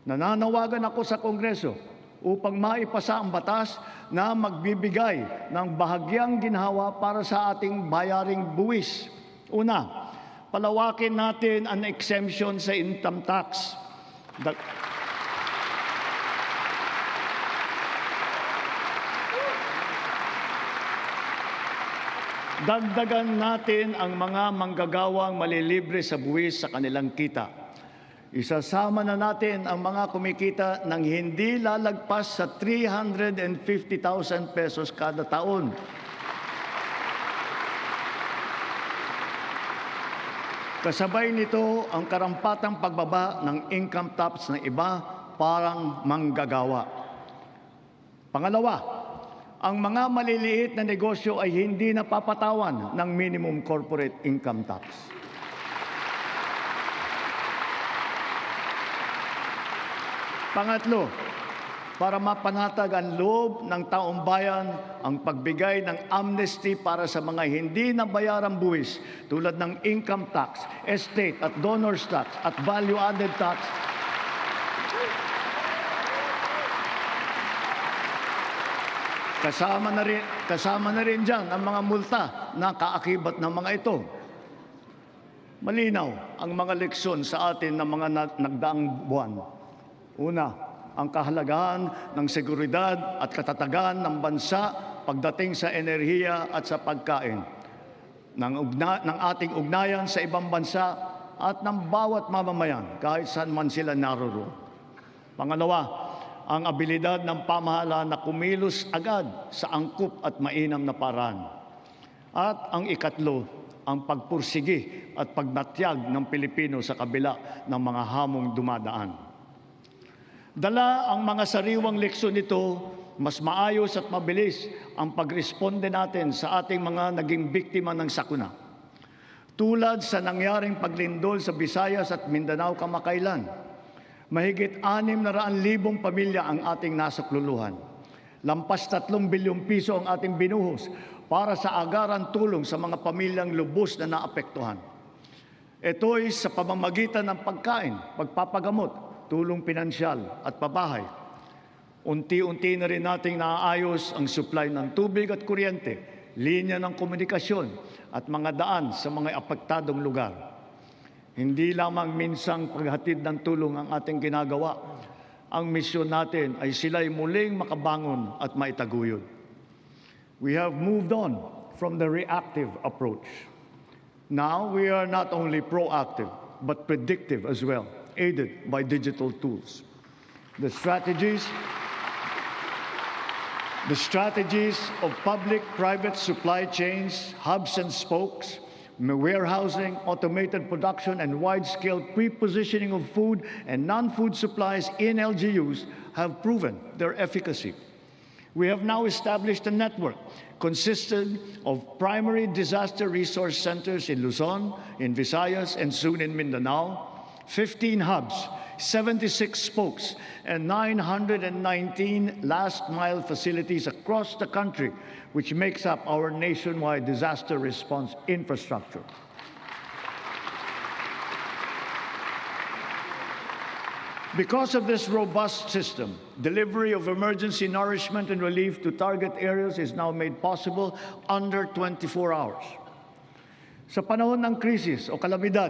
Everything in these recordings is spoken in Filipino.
Nananawagan ako sa Kongreso upang maipasa ang batas na magbibigay ng bahagyang ginhawa para sa ating bayaring buwis. Una, palawakin natin ang exemption sa income tax. Dagdagan natin ang mga manggagawang malilibre sa buwis sa kanilang kita. Isasama na natin ang mga kumikita ng hindi lalagpas sa 350,000 pesos kada taon. Kasabay nito ang karampatang pagbaba ng income tax ng iba parang manggagawa. Pangalawa, ang mga maliliit na negosyo ay hindi napapatawan ng minimum corporate income tax. Pangatlo, para mapanatag ang loob ng taong bayan ang pagbigay ng amnesty para sa mga hindi nabayarang buwis tulad ng income tax, estate at donors tax at value-added tax. Kasama na rin dyan ang mga multa na kaakibat ng mga ito. Malinaw ang mga leksyon sa atin ng mga nagdaang buwan. Una, ang kahalagahan ng seguridad at katatagan ng bansa pagdating sa enerhiya at sa pagkain, ng ating ugnayan sa ibang bansa at ng bawat mamamayan kahit saan man sila naroroon. Pangalawa, ang abilidad ng pamahalaan na kumilos agad sa angkop at mainam na paraan. At ang ikatlo, ang pagpursigi at pagnatyag ng Pilipino sa kabila ng mga hamong dumadaan. Dala ang mga sariwang leksyon nito, mas maayos at mabilis ang pagresponde natin sa ating mga naging biktima ng sakuna. Tulad sa nangyaring paglindol sa Visayas at Mindanao kamakailan, mahigit 600,000 pamilya ang ating nasakluluhan. Lampas 3 bilyong piso ang ating binuhos para sa agaran tulong sa mga pamilyang lubos na naapektuhan. Ito ay sa pamamagitan ng pagkain, pagpapagamot, tulong pinansyal at pabahay. Unti-unti na rin nating naaayos ang supply ng tubig at kuryente, linya ng komunikasyon at mga daan sa mga apektadong lugar. Hindi lamang minsang paghatid ng tulong ang ating ginagawa. Ang misyon natin ay sila'y muling makabangon at maitaguyod. We have moved on from the reactive approach. Now we are not only proactive, but predictive as well, aided by digital tools. The strategies of public-private supply chains, hubs and spokes, warehousing, automated production, and wide-scale pre-positioning of food and non-food supplies in LGUs have proven their efficacy. We have now established a network consisting of primary disaster resource centers in Luzon, in Visayas, and soon in Mindanao, 15 hubs, 76 spokes, and 919 last-mile facilities across the country, which makes up our nationwide disaster response infrastructure. Because of this robust system, delivery of emergency nourishment and relief to target areas is now made possible under 24 hours. Sa panahon ng krisis o kalamidad,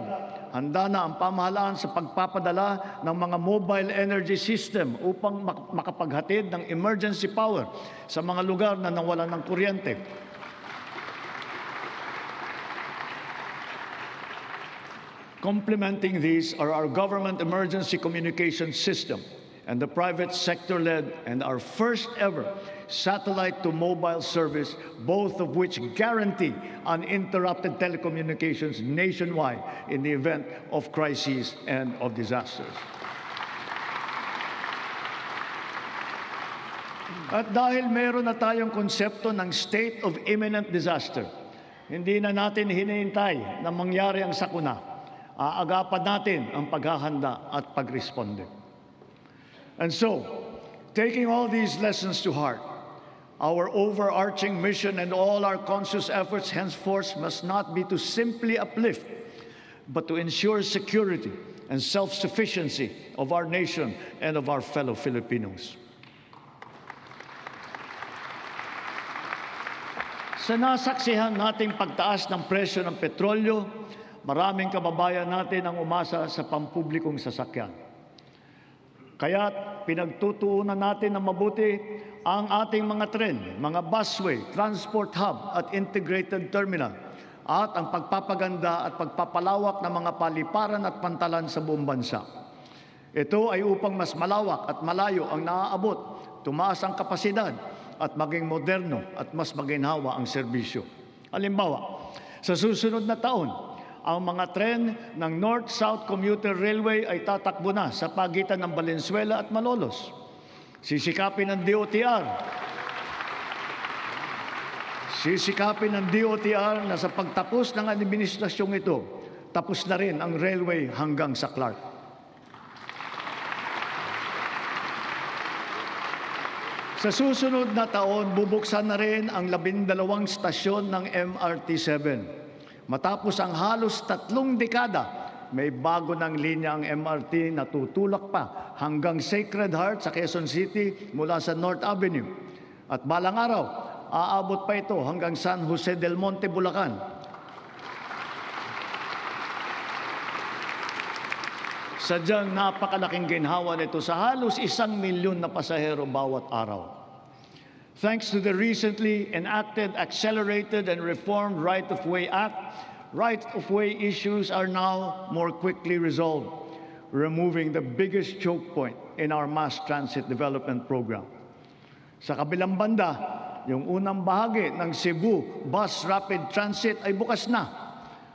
handa na ang pamahalaan sa pagpapadala ng mga mobile energy system upang makapaghatid ng emergency power sa mga lugar na nawalan ng kuryente. Complementing these are our government emergency communication system and the private sector-led and our first ever satellite-to-mobile service, both of which guarantee uninterrupted telecommunications nationwide in the event of crises and of disasters. At dahil meron na tayong konsepto ng state of imminent disaster, hindi na natin hinihintay na mangyari ang sakuna. Aagapan natin ang paghahanda at pagresponde. And so, taking all these lessons to heart, our overarching mission and all our conscious efforts henceforth must not be to simply uplift, but to ensure security and self-sufficiency of our nation and of our fellow Filipinos. Sa nasaksihan nating pagtaas ng presyo ng petrolyo, maraming kababayan natin ang umasa sa pampublikong sasakyan. Kaya't pinagtutuunan natin ng mabuti ang ating mga tren, mga busway, transport hub at integrated terminal at ang pagpapaganda at pagpapalawak ng mga paliparan at pantalan sa buong bansa. Ito ay upang mas malawak at malayo ang naaabot, tumaas ang kapasidad at maging moderno at mas maginhawa ang serbisyo. Halimbawa, sa susunod na taon, ang mga tren ng North-South Commuter Railway ay tatakbo na sa pagitan ng Valenzuela at Malolos. Sisikapin ng DOTR na sa pagtapos ng administrasyong ito, tapos na rin ang railway hanggang sa Clark. Sa susunod na taon, bubuksan na rin ang 12 stasyon ng MRT-7. Matapos ang halos 3 dekada, may bago ng linya ang MRT na tutulak pa hanggang Sacred Heart sa Quezon City mula sa North Avenue. At balang araw, aabot pa ito hanggang San Jose del Monte, Bulacan. Sadyang napakalaking ginhawa nito sa halos 1 milyon na pasahero bawat araw. Thanks to the recently enacted Accelerated and Reformed Right-of-Way Act, right-of-way issues are now more quickly resolved, removing the biggest choke point in our mass transit development program. Sa kabilang banda, yung unang bahagi ng Cebu Bus Rapid Transit ay bukas na.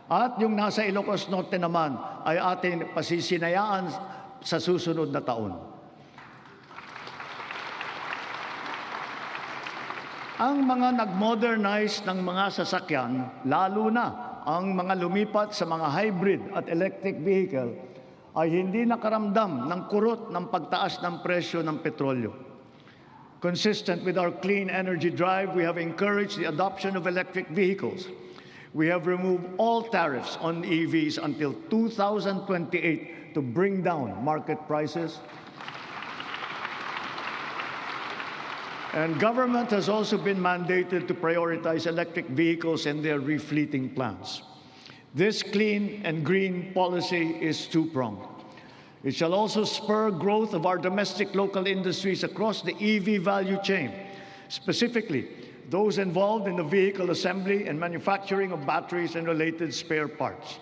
At yung nasa Ilocos Norte naman ay ating pasisinayaan sa susunod na taon. Ang mga nag-modernize ng mga sasakyan, lalo na ang mga lumipat sa mga hybrid at electric vehicle, ay hindi nakaramdam ng kurot ng pagtaas ng presyo ng petrolyo. Consistent with our clean energy drive, we have encouraged the adoption of electric vehicles. We have removed all tariffs on EVs until 2028 to bring down market prices. And government has also been mandated to prioritize electric vehicles and their refleeting plans. This clean and green policy is two-pronged. It shall also spur growth of our domestic local industries across the EV value chain, specifically those involved in the vehicle assembly and manufacturing of batteries and related spare parts.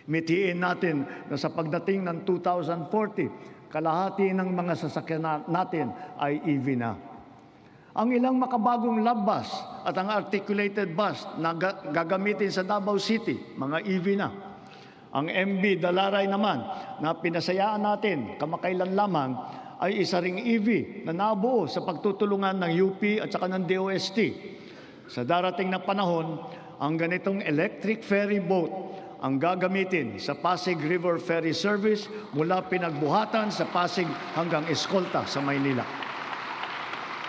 Mitiin natin na sa pagdating ng 2040, kalahati ng mga sasakyan natin ay EV na. Ang ilang makabagong love bus at ang articulated bus na gagamitin sa Davao City, mga EV na. Ang MB Dalaray naman na pinasayaan natin kamakailan lamang ay isa ring EV na nabuo sa pagtutulungan ng UP at saka ng DOST. Sa darating na panahon, ang ganitong electric ferry boat ang gagamitin sa Pasig River Ferry Service mula Pinagbuhatan sa Pasig hanggang Escolta sa Maynila.